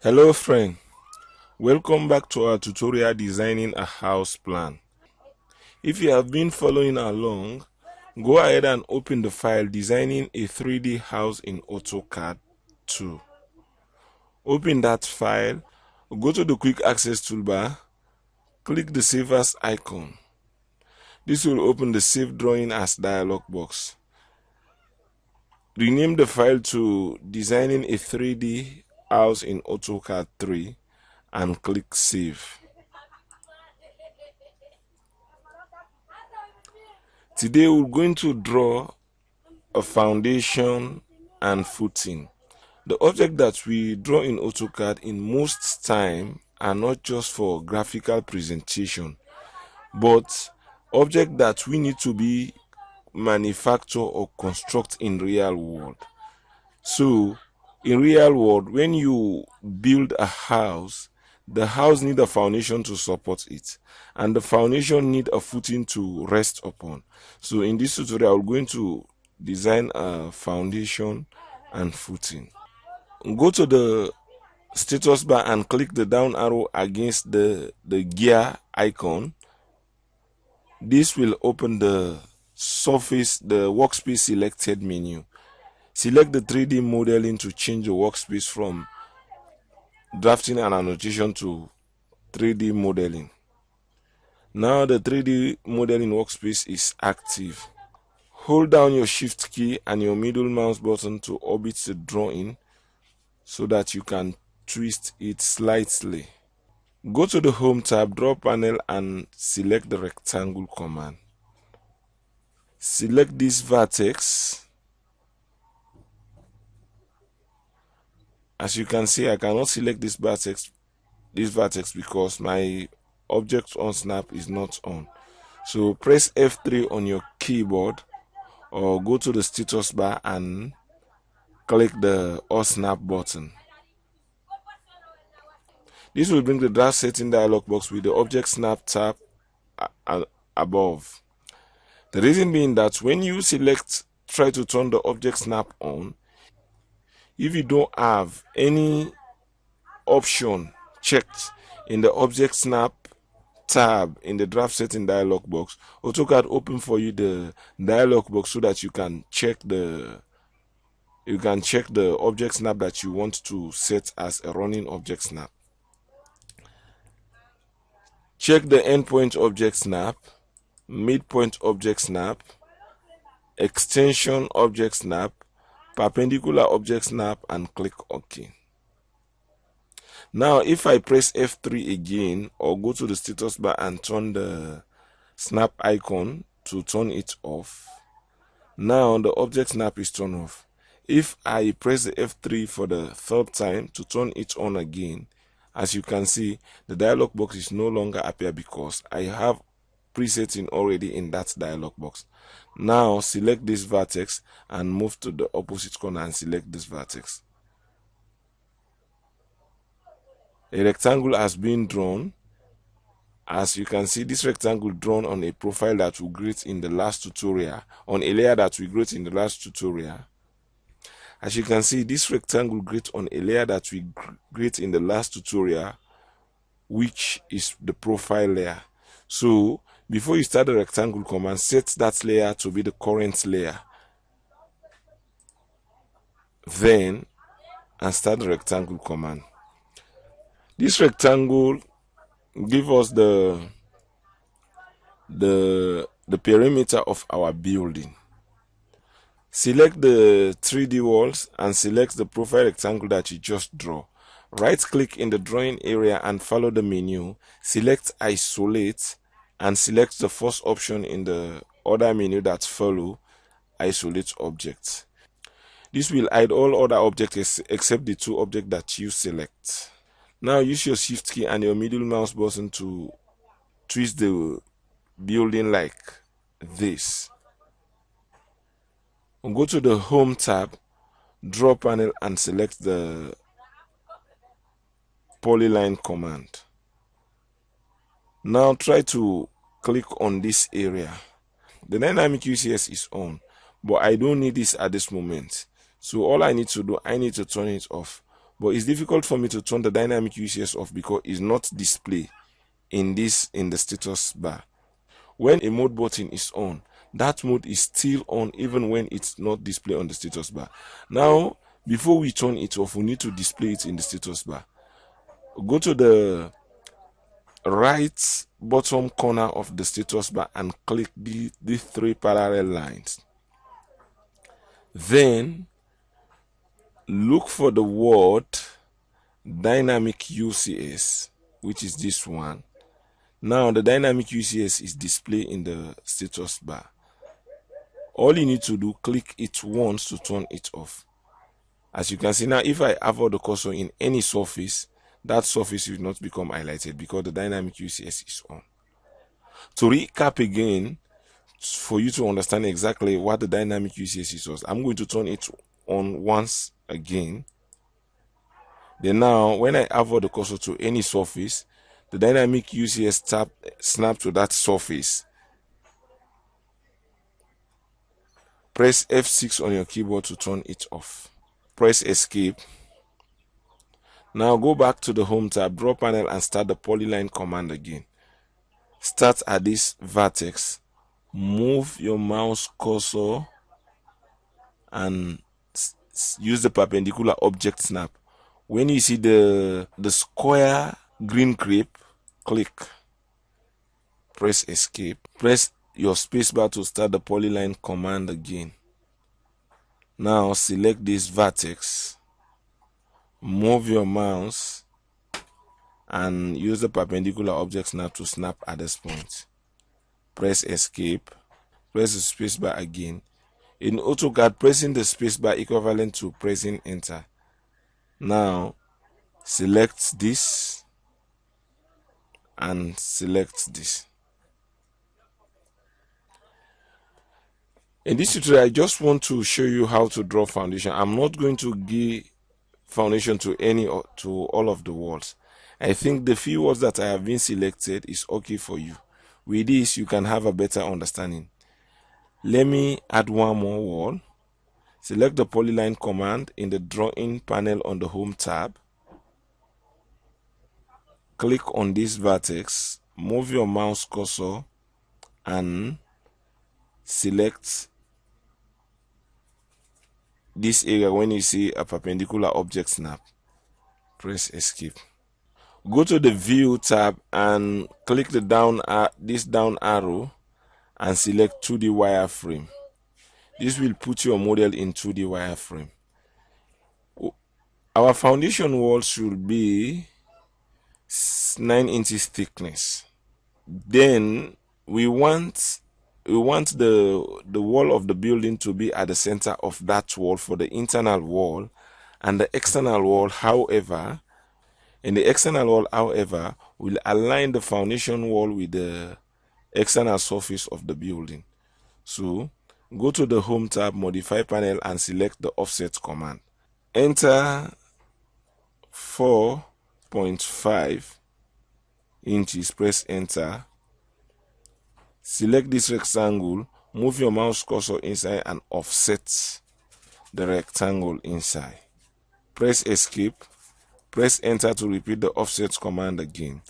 Hello friend, welcome back to our tutorial designing a house plan. If you have been following along, go ahead and open the file designing a 3D house in AutoCAD 2. Open that file, go to the quick access toolbar, click the save as icon. This will open the save drawing as dialog box. Rename the file to designing a 3D house in AutoCAD 3 and click save. Today we're going to draw a foundation and footing. The object that we draw in AutoCAD in most time are not just for graphical presentation, but object that we need to be manufacture or construct in real world. So in real world, when you build a house, the house need a foundation to support it, and the foundation need a footing to rest upon. So in this tutorial, we're going to design a foundation and footing. Go to the status bar and click the down arrow against the gear icon. This will open the surface, the workspace selected menu. Select the 3D modeling to change the workspace from drafting and annotation to 3D modeling. Now the 3D modeling workspace is active. Hold down your shift key and your middle mouse button to orbit the drawing so that you can twist it slightly. Go to the home tab, draw panel, and select the rectangle command. Select this vertex. As you can see, I cannot select this vertex because my object on snap is not on. So press F3 on your keyboard or go to the status bar and click the on snap button. This will bring the draft setting dialog box with the object snap tab above. The reason being that when you try to turn the object snap on, if you don't have any option checked in the object snap tab in the draft setting dialog box, AutoCAD open for you the dialog box so that you can check the object snap that you want to set as a running object snap. Check the endpoint object snap, midpoint object snap, extension object snap, perpendicular object snap, and click OK. Now if I press F3 again or go to the status bar and turn the snap icon to turn it off, now the object snap is turned off. If I press the F3 for the third time to turn it on again, as you can see, the dialog box is no longer appear because I have presetting already in that dialog box. Now select this vertex and move to the opposite corner and select this vertex. A rectangle has been drawn. As you can see, this rectangle drawn on a profile that we created in the last tutorial, on a layer that we created in the last tutorial. As you can see, this rectangle created on a layer that we created in the last tutorial, which is the profile layer. So before you start the rectangle command, set that layer to be the current layer. Then and start the rectangle command. This rectangle give us the perimeter of our building. Select the 3D walls and select the profile rectangle that you just draw. Right click in the drawing area and follow the menu. Select isolate and select the first option in the other menu that follow, isolate objects. This will hide all other objects except the two objects that you select. Now use your shift key and your middle mouse button to twist the building like this. Go to the home tab, draw panel, and select the polyline command. Now try to click on this area. The dynamic UCS is on, but I don't need this at this moment. So all I need to do, I need to turn it off. but it's difficult for me to turn the dynamic UCS off because it's not displayed in the status bar. When a mode button is on, that mode is still on even when it's not displayed on the status bar. Now, before we turn it off, we need to display it in the status bar. Go to the right bottom corner of the status bar and click these 3 parallel lines. Then look for the word dynamic UCS, which is this one. Now the dynamic UCS is displayed in the status bar. All you need to do, click it once to turn it off. As you can see now, if I hover the cursor in any surface, that surface will not become highlighted because the dynamic UCS is on. To recap again, for you to understand exactly what the dynamic UCS is, I'm going to turn it on once again. Then now, when I hover the cursor to any surface, the dynamic UCS snap to that surface. Press F6 on your keyboard to turn it off. Press Escape. Now go back to the Home tab, Draw Panel, and start the polyline command again. Start at this vertex. Move your mouse cursor and use the perpendicular object snap. When you see the square green creep, click. Press Escape. Press your spacebar to start the polyline command again. Now select this vertex. Move your mouse and use the perpendicular object snap to snap at this point. Press Escape. Press the spacebar again. In AutoCAD, pressing the spacebar equivalent to pressing Enter. Now select this and select this. In this tutorial, I just want to show you how to draw foundation. I'm not going to give foundation to all of the walls. I think the few walls that I have been selected is okay for you. With this, you can have a better understanding. Let me add one more wall. Select the polyline command in the drawing panel on the Home tab. Click on this vertex, move your mouse cursor and select this area. When you see a perpendicular object snap, press Escape. Go to the View tab and click this down arrow and select 2D wireframe. This will put your model in 2D wireframe. Our foundation wall should be 9 inches thickness. Then we want the wall of the building to be at the center of that wall for the internal wall, and the external wall, however, will align the foundation wall with the external surface of the building. So go to the Home tab, Modify Panel, and select the Offset command. Enter 4.5 inches, press Enter. Select this rectangle, move your mouse cursor inside and offset the rectangle inside. Press Escape. Press Enter to repeat the Offset command again.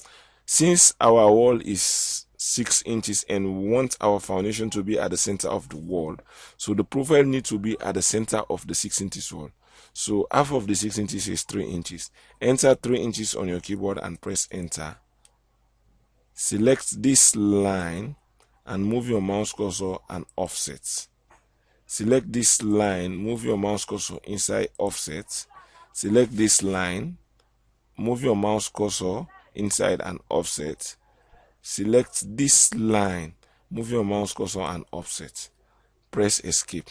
Since our wall is 6 inches and we want our foundation to be at the center of the wall, so the profile needs to be at the center of the 6 inches wall. So half of the 6 inches is 3 inches. Enter 3 inches on your keyboard and press Enter. Select this line and move your mouse cursor and offset. Select this line, move your mouse cursor inside Offset. Select this line, move your mouse cursor inside and offset. Select this line, move your mouse cursor and offset. Press Escape.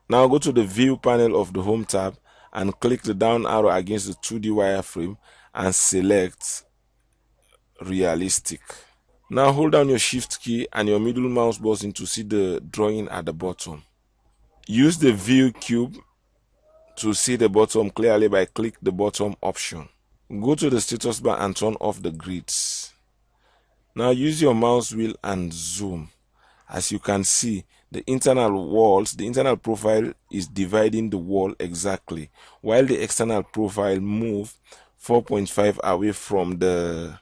Now go to the View panel of the Home tab and click the down arrow against the 2D wireframe and select Realistic. Now hold down your Shift key and your middle mouse button to see the drawing at the bottom. Use the View cube to see the bottom clearly by click the bottom option. Go to the status bar and turn off the grids. Now use your mouse wheel and zoom. As you can see, the internal profile is dividing the wall exactly, while the external profile move 4.5 away from the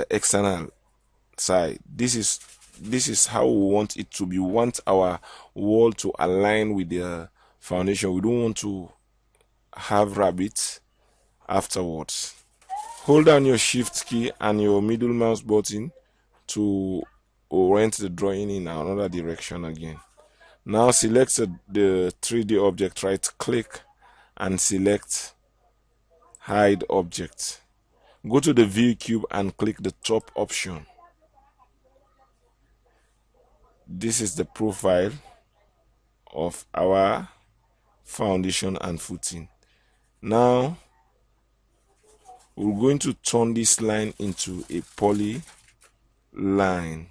external side. This is how we want it to be. We want our wall to align with the foundation. We don't want to have rabbits afterwards. Hold down your shift key and your middle mouse button to orient the drawing in another direction again. Now select the 3D object, right click and select hide object. Go to the view cube and click the top option. This is the profile of our foundation and footing. Now we're going to turn this line into a poly line.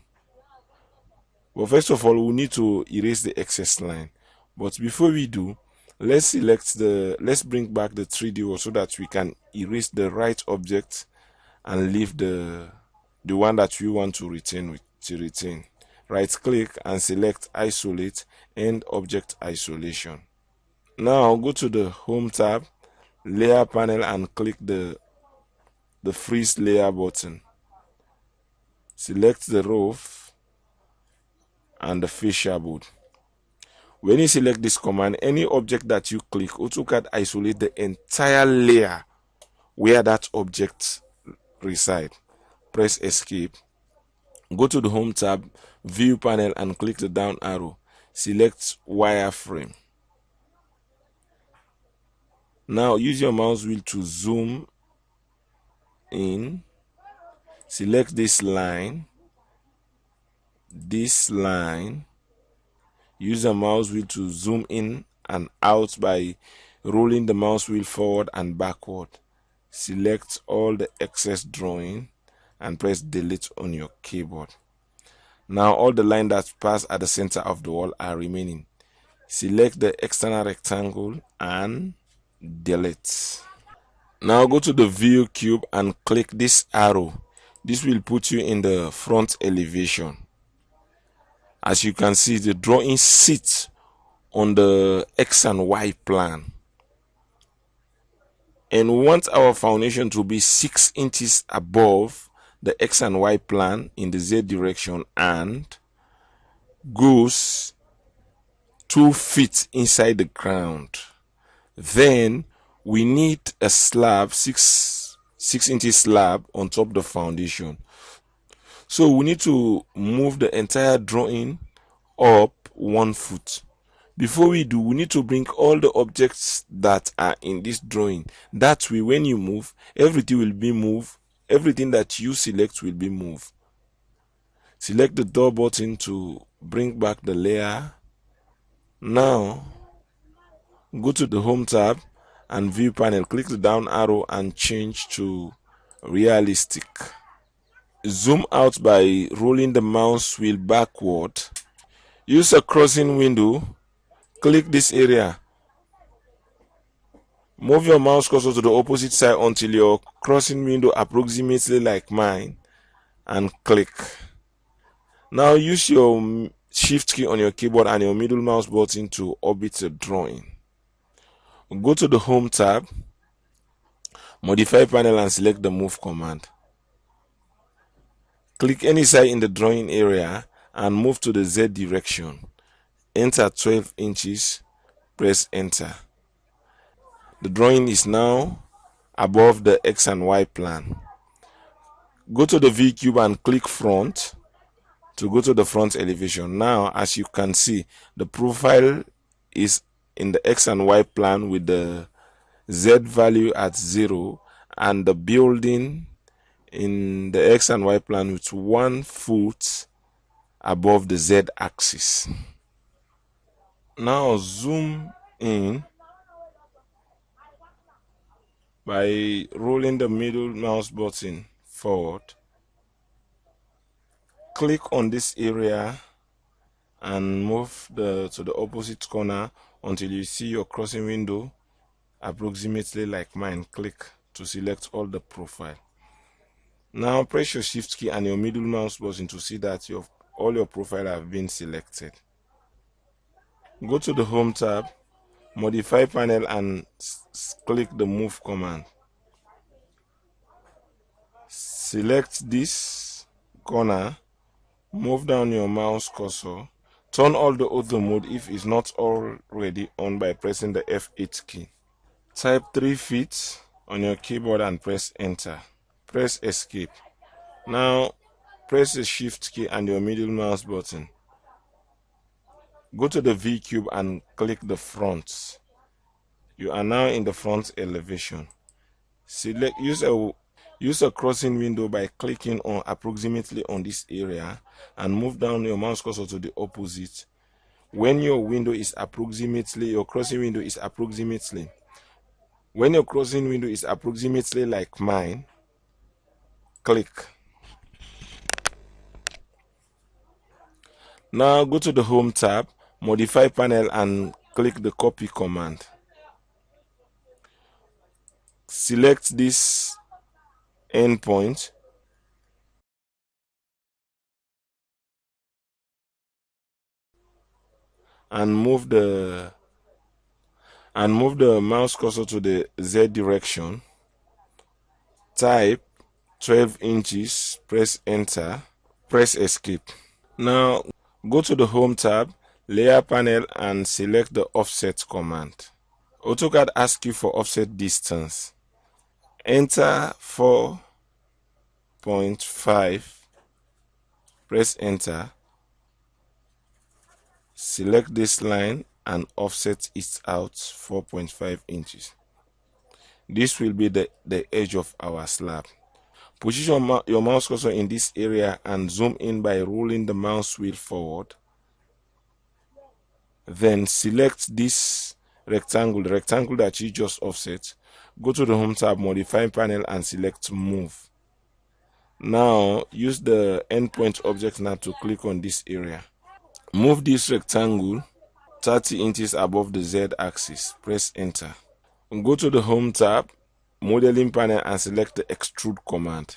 But first of all, we need to erase the excess line. But before we do, let's bring back the 3D wall so that we can erase the right object and leave the one that we want to retain Right click and select isolate and object isolation. Now go to the home tab, layer panel, and click the freeze layer button. Select the roof and the fascia board. When you select this command, any object that you click, AutoCAD isolate the entire layer where that object reside. Press escape. Go to the home tab, view panel, and click the down arrow. Select wireframe. Now use your mouse wheel to zoom in. Select this line. Use a mouse wheel to zoom in and out by rolling the mouse wheel forward and backward. Select all the excess drawing and press delete on your keyboard. Now all the lines that pass at the center of the wall are remaining. Select the external rectangle and delete. Now go to the view cube and click this arrow. This will put you in the front elevation. As you can see, the drawing sits on the X and Y plan. And we want our foundation to be 6 inches above the X and Y plan in the Z direction and goes 2 feet inside the ground. Then we need a slab, 6 inches slab on top of the foundation. So we need to move the entire drawing up 1 foot. Before we do, we need to bring all the objects that are in this drawing. That way, when you move, everything will be moved. Everything that you select will be moved. Select the door button to bring back the layer. Now, go to the home tab and view panel. Click the down arrow and change to realistic. Zoom out by rolling the mouse wheel backward. Use a crossing window. Click this area. Move your mouse cursor to the opposite side until your crossing window approximately like mine and click. Now use your shift key on your keyboard and your middle mouse button to orbit the drawing. Go to the home tab, modify panel, and select the move command. Click any side in the drawing area and move to the Z direction. Enter 12 inches, press enter. The drawing is now above the X and Y plan. Go to the V cube and click front to go to the front elevation. Now, as you can see, the profile is in the X and Y plan with the Z value at 0 and the building in the X and Y plan with 1 foot above the Z axis. Now zoom in by rolling the middle mouse button forward. Click on this area and move to the opposite corner until you see your crossing window approximately like mine. Click to select all the profile. Now press your shift key and your middle mouse button to see that all your profile have been selected. Go to the Home tab, modify panel, and click the Move command. Select this corner, move down your mouse cursor, turn all the auto mode if it's not already on by pressing the F8 key. Type 3 feet on your keyboard and press enter. Press escape. Now press the shift key and your middle mouse button. Go to the V cube and click the front. You are now in the front elevation. Use a crossing window by clicking on approximately on this area and move down your mouse cursor to the opposite. When your crossing window is approximately like mine, click. Now go to the Home tab, modify panel, and click the copy command. Select this endpoint and move the mouse cursor to the Z direction. Type 12 inches, press enter, press escape. Now go to the Home tab, layer panel, and select the offset command. AutoCAD asks you for offset distance. Enter 4.5, press enter, select this line and offset it out 4.5 inches. This will be the edge of our slab. Position your mouse cursor in this area and zoom in by rolling the mouse wheel forward. Then select this rectangle, the rectangle that you just offset. Go to the Home tab, modify panel, and select move. Now use the endpoint object now to click on this area. Move this rectangle 30 inches above the Z axis. Press enter. Go to the Home tab, modeling panel, and select the extrude command.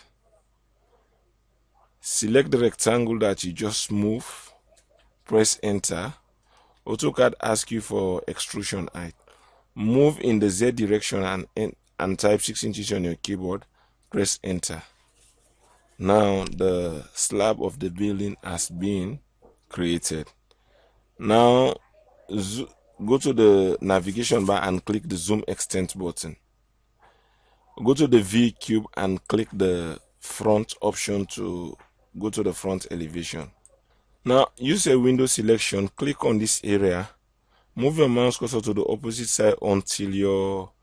Select the rectangle that you just moved. Press enter. AutoCAD asks you for extrusion height. Move in the Z direction and type 6 inches on your keyboard. Press enter. Now the slab of the building has been created. Now go to the navigation bar and click the zoom extent button. Go to the V cube and click the front option to go to the front elevation. Now use a window selection, click on this area, move your mouse cursor to the opposite side until your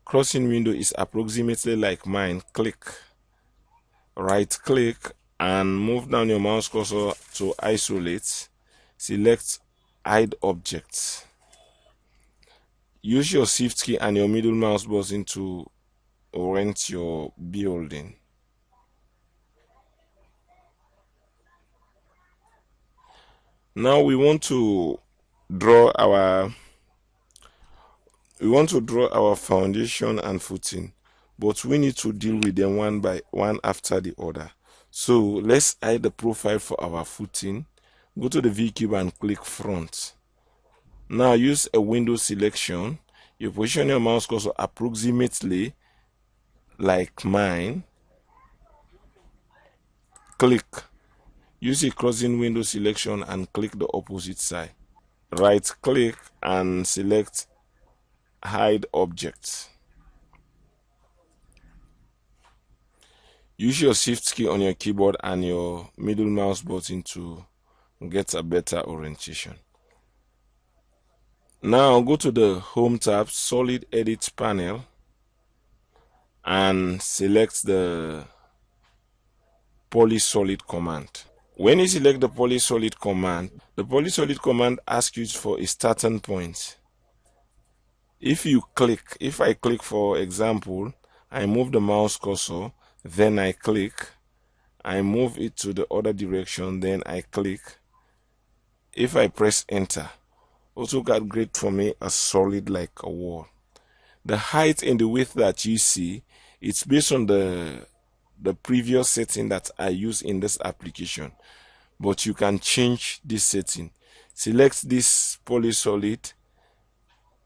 crossing window is approximately like mine. Click. Right click and move down your mouse cursor to isolate. Select hide objects. Use your shift key and your middle mouse button to orient your building. Now we want to draw our foundation and footing, but we need to deal with them one by one after the other. So let's hide the profile for our footing. Go to the V cube and click front. Now use a window selection. You position your mouse cursor approximately like mine. Click. Use a crossing window selection and click the opposite side. Right click and select hide objects. Use your shift key on your keyboard and your middle mouse button to get a better orientation. Now go to the Home tab, solid edit panel, and select the polysolid command. When you select the polysolid command asks you for a starting point. If I click, for example, I move the mouse cursor, then I click, I move it to the other direction, then I click. If I press enter, AutoCAD create for me a solid like a wall. The height and the width that you see, it's based on the previous setting that I use in this application, but you can change this setting. Select this polysolid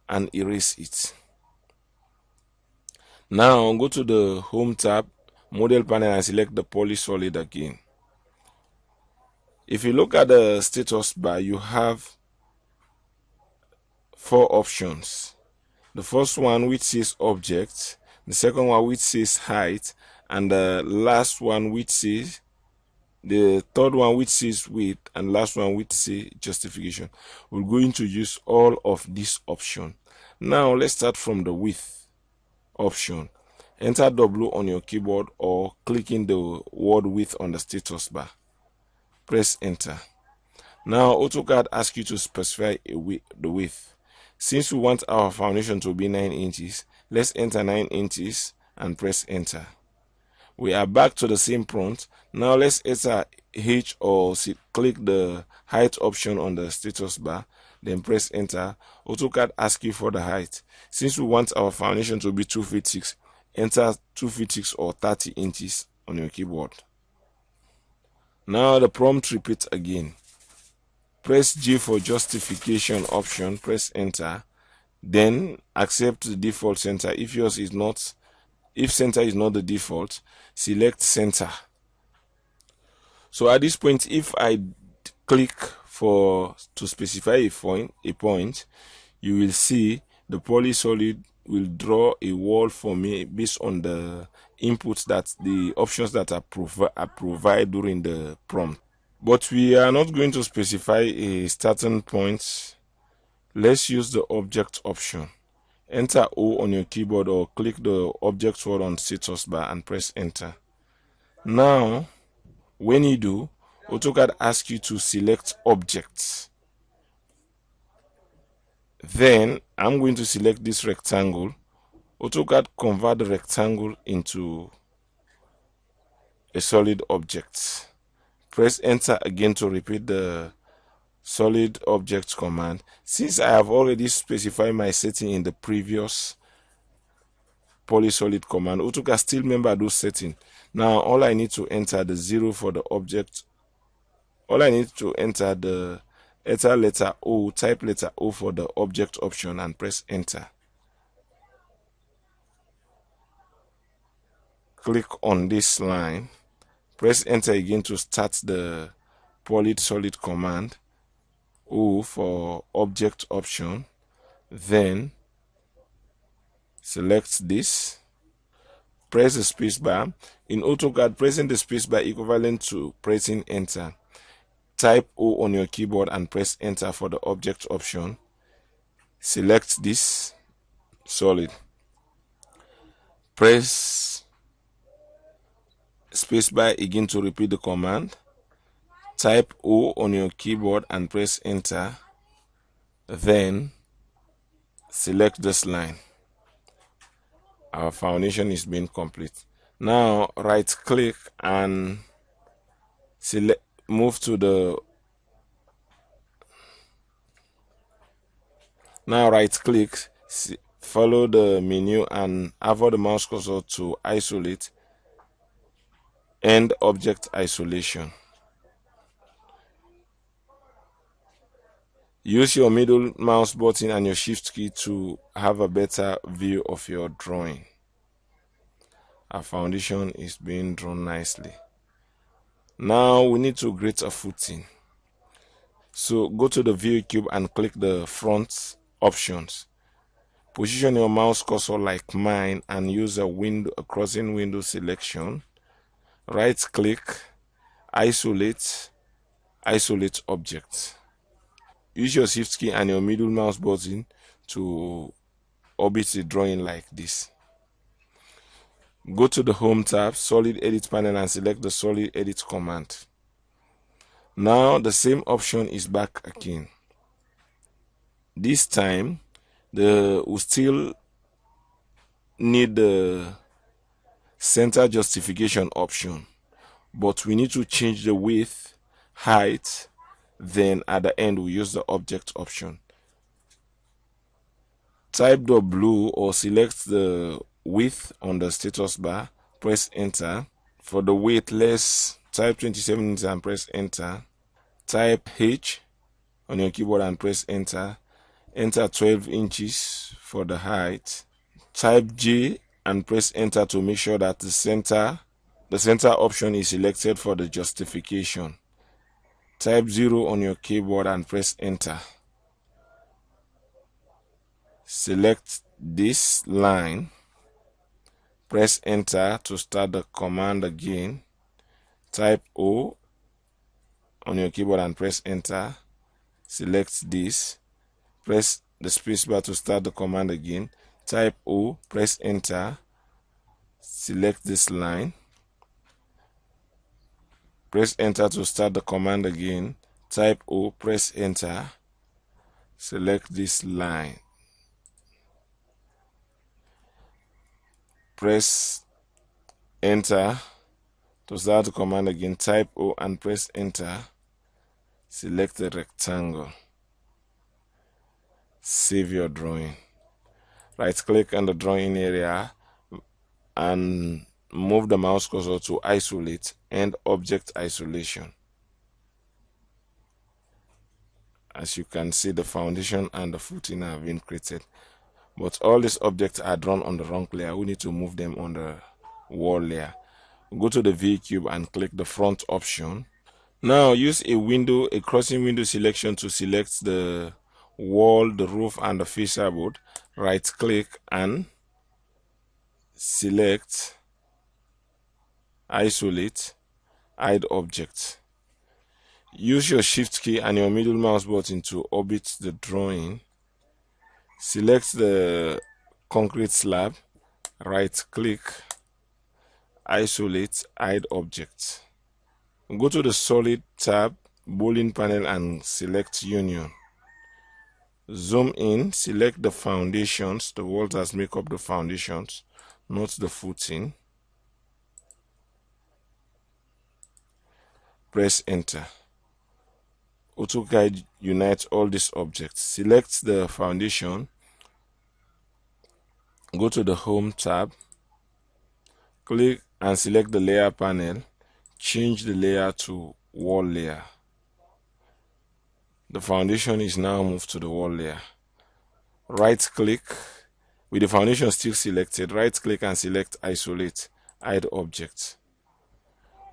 and erase it. Now go to the Home tab, Model Panel, and select the polysolid again. If you look at the status bar, you have 4 options. The first one which says object, the second one which says height, and the last one which says, the third one which says width, and last one which says justification. We're going to use all of these options. Now let's start from the width option. Enter W on your keyboard or clicking the word width on the status bar. Press enter. Now AutoCAD asks you to specify the width. Since we want our foundation to be 9 inches, let's enter 9 inches and press enter. We are back to the same prompt. Now let's enter H or click the height option on the status bar, then press enter. AutoCAD asks you for the height. Since we want our foundation to be 2 feet 6, enter 2 feet 6 or 30 inches on your keyboard. Now the prompt repeats again. Press G for justification option, press enter, then accept the default center. If yours is not, if center is not the default, select center. So at this point, if I click to specify a point, you will see the polysolid will draw a wall for me based on the inputs, that the options that are provided during the prompt. But we are not going to specify a starting point. Let's use the object option. Enter O on your keyboard or click the object word on status bar and press enter. Now, when you do, AutoCAD asks you to select objects. Then I'm going to select this rectangle. AutoCAD convert the rectangle into a solid object. Press enter again to repeat the solid object command. Since I have already specified my setting in the previous polysolid command, AutoCAD still remember those settings. Now all I need to enter the 0 for the object. All I need to enter the letter O, type letter O for the object option and press enter. Click on this line. Press enter again to start the polysolid command. O for object option, then select this, press the space bar. In AutoCAD, pressing the space bar equivalent to pressing enter. Type O on your keyboard and press enter for the object option. Select this solid, press space bar again to repeat the command. Type O on your keyboard and press enter, then select this line. Our foundation is being complete. Now right click and select, move to the, now right click, follow the menu and hover the mouse cursor to isolate, end object isolation. Use your middle mouse button and your shift key to have a better view of your drawing. Our foundation is being drawn nicely. Now we need to create a footing. So go to the view cube and click the front options. Position your mouse cursor like mine and use a crossing window selection. Right click, isolate object. Use your shift key and your middle mouse button to orbit the drawing like this. Go to the Home tab, Solid Edit panel, and select the Solid Edit command. Now the same option is back again. This time we still need the center justification option, but we need to change the width, height, then at the end we use the object option. Type W or select the width on the status bar, press enter. For the width, let's type 27 inches and press enter. Type H on your keyboard and press enter. Enter 12 inches for the height. Type J and press enter to make sure that the center option is selected for the justification. Type 0 on your keyboard and press enter. Select this line. Press enter to start the command again. Type O on your keyboard and press enter. Select this. Press the spacebar to start the command again. Type O, press enter. Select this line. Press enter to start the command again. Type O, press enter. Select this line. Press enter to start the command again. Type O and press enter. Select the rectangle. Save your drawing. Right click on the drawing area and move the mouse cursor to isolate and object isolation. As you can see, the foundation and the footing have been created, but all these objects are drawn on the wrong layer. We need to move them on the wall layer. Go to the V cube and click the front option. Now use a crossing window selection to select the wall, the roof, and the fascia board. Right click and select isolate, hide object. Use your shift key and your middle mouse button to orbit the drawing. Select the concrete slab. Right click, isolate, hide object. Go to the solid tab, bowling panel, and select union. Zoom in, select the foundations, the walls that make up the foundations, not the footing. Press enter. AutoCAD unites all these objects. Select the foundation. Go to the home tab. Click and select the layer panel. Change the layer to wall layer. The foundation is now moved to the wall layer. Right click with the foundation still selected. Right click and select isolate, hide object.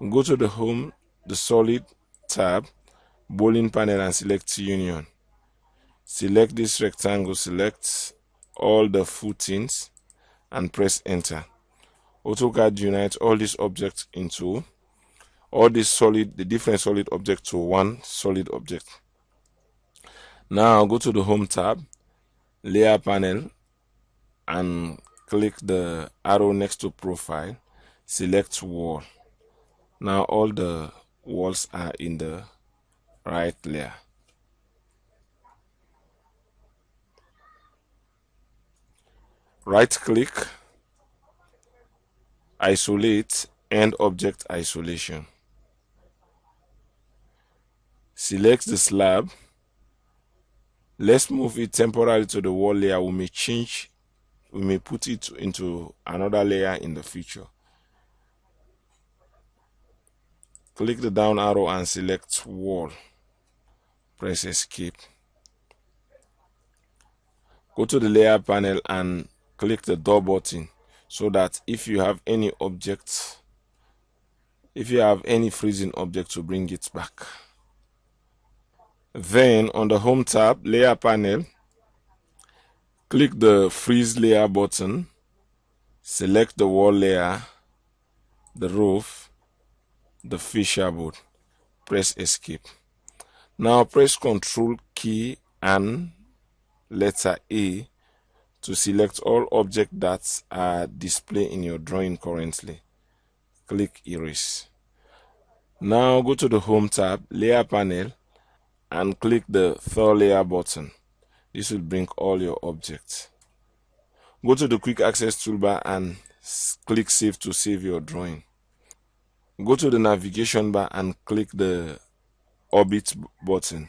Go to the home, the solid tab, bowling panel, and select union. Select this rectangle, select all the footings and press enter. AutoCAD unites all these objects into the different solid objects to one solid object. Now go to the home tab, layer panel, and click the arrow next to profile. Select wall. Now all the walls are in the right layer. Right click, isolate, and object isolation. Select the slab. Let's move it temporarily to the wall layer. We may put it into another layer in the future. Click the down arrow and select wall. Press escape. Go to the layer panel and click the door button so that if you have any freezing object, to bring it back. Then on the home tab, layer panel, click the freeze layer button. Select the wall layer, the roof, the fascia board. Press escape. Now press Ctrl key and letter A to select all objects that are displayed in your drawing currently. Click erase. Now go to the home tab, layer panel, and click the thaw layer button. This will bring all your objects. Go to the quick access toolbar and click save to save your drawing. Go to the navigation bar and click the orbit button.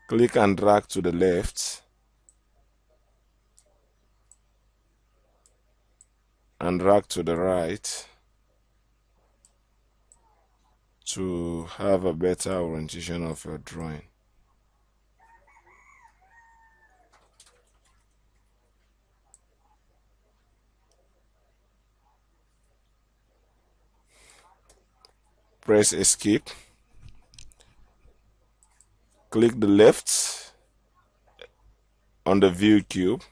Click and drag to the left and drag to the right to have a better orientation of your drawing. Press escape. Click the left on the view cube,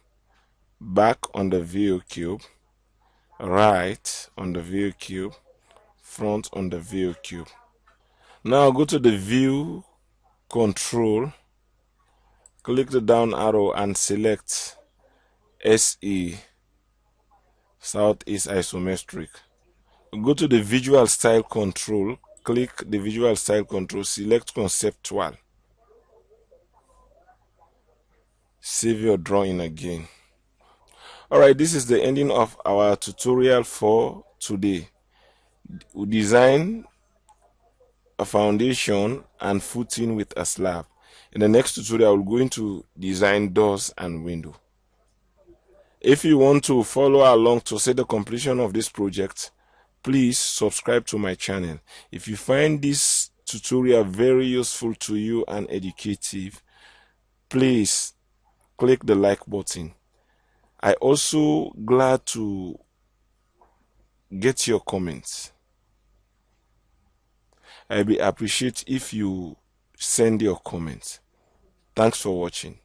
back on the view cube, right on the view cube, front on the view cube. Now go to the view control, click the down arrow and select SE, Southeast Isometric. Go to the visual style control, click the visual style control, select conceptual. Save your drawing again. Alright, this is the ending of our tutorial for today. We design a foundation and footing with a slab. In the next tutorial, we're going to design doors and window. If you want to follow along to see the completion of this project, please subscribe to my channel. If you find this tutorial very useful to you and educative, please click the like button. I also glad to get your comments. I be appreciate if you send your comments. Thanks for watching.